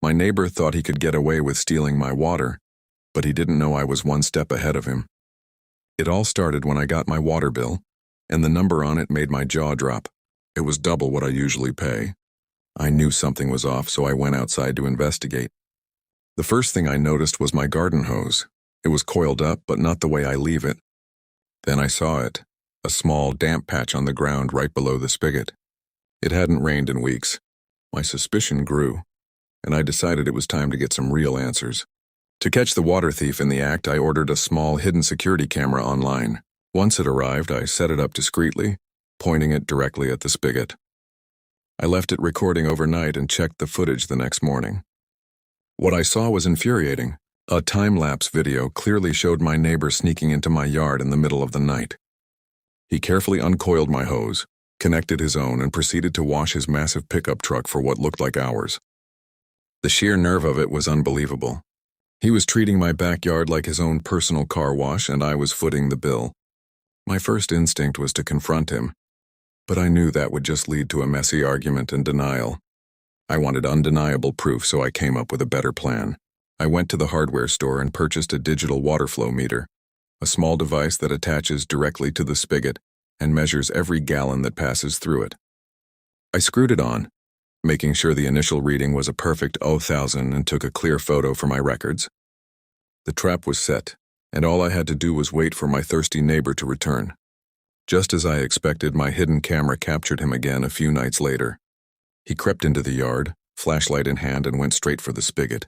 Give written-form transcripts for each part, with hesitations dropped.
My neighbor thought he could get away with stealing my water, but he didn't know I was one step ahead of him. It all started when I got my water bill, and the number on it made my jaw drop. It was double what I usually pay. I knew something was off, so I went outside to investigate. The first thing I noticed was my garden hose. It was coiled up, but not the way I leave it. Then I saw it, a small, damp patch on the ground right below the spigot. It hadn't rained in weeks. My suspicion grew, and I decided it was time to get some real answers. To catch the water thief in the act, I ordered a small hidden security camera online. Once it arrived, I set it up discreetly, pointing it directly at the spigot. I left it recording overnight and checked the footage the next morning. What I saw was infuriating. A time-lapse video clearly showed my neighbor sneaking into my yard in the middle of the night. He carefully uncoiled my hose, connected his own, and proceeded to wash his massive pickup truck for what looked like hours. The sheer nerve of it was unbelievable. He was treating my backyard like his own personal car wash, and I was footing the bill. My first instinct was to confront him, but I knew that would just lead to a messy argument and denial. I wanted undeniable proof, so I came up with a better plan. I went to the hardware store and purchased a digital water flow meter, a small device that attaches directly to the spigot and measures every gallon that passes through it. I screwed it on, making sure the initial reading was a perfect 0,000, and took a clear photo for my records. The trap was set, and all I had to do was wait for my thirsty neighbor to return. Just as I expected, my hidden camera captured him again a few nights later. He crept into the yard, flashlight in hand, and went straight for the spigot.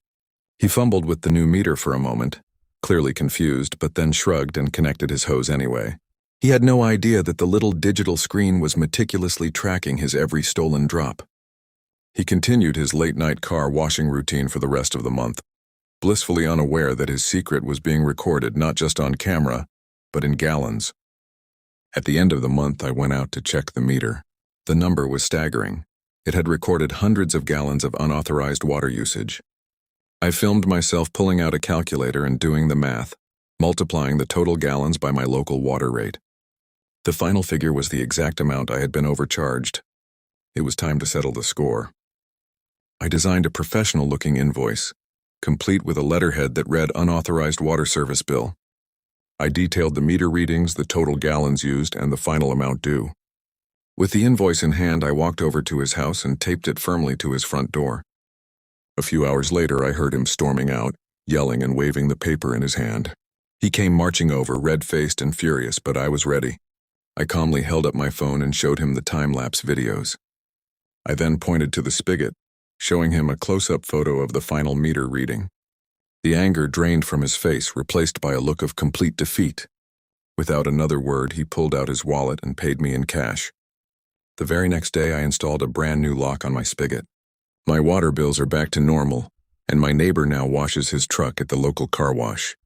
He fumbled with the new meter for a moment, clearly confused, but then shrugged and connected his hose anyway. He had no idea that the little digital screen was meticulously tracking his every stolen drop. He continued his late-night car washing routine for the rest of the month, blissfully unaware that his secret was being recorded not just on camera, but in gallons. At the end of the month, I went out to check the meter. The number was staggering. It had recorded hundreds of gallons of unauthorized water usage. I filmed myself pulling out a calculator and doing the math, multiplying the total gallons by my local water rate. The final figure was the exact amount I had been overcharged. It was time to settle the score. I designed a professional-looking invoice, complete with a letterhead that read Unauthorized Water Service Bill. I detailed the meter readings, the total gallons used, and the final amount due. With the invoice in hand, I walked over to his house and taped it firmly to his front door. A few hours later, I heard him storming out, yelling and waving the paper in his hand. He came marching over, red-faced and furious, but I was ready. I calmly held up my phone and showed him the time-lapse videos. I then pointed to the spigot, showing him a close-up photo of the final meter reading. The anger drained from his face, replaced by a look of complete defeat. Without another word, he pulled out his wallet and paid me in cash. The very next day, I installed a brand new lock on my spigot. My water bills are back to normal, and my neighbor now washes his truck at the local car wash.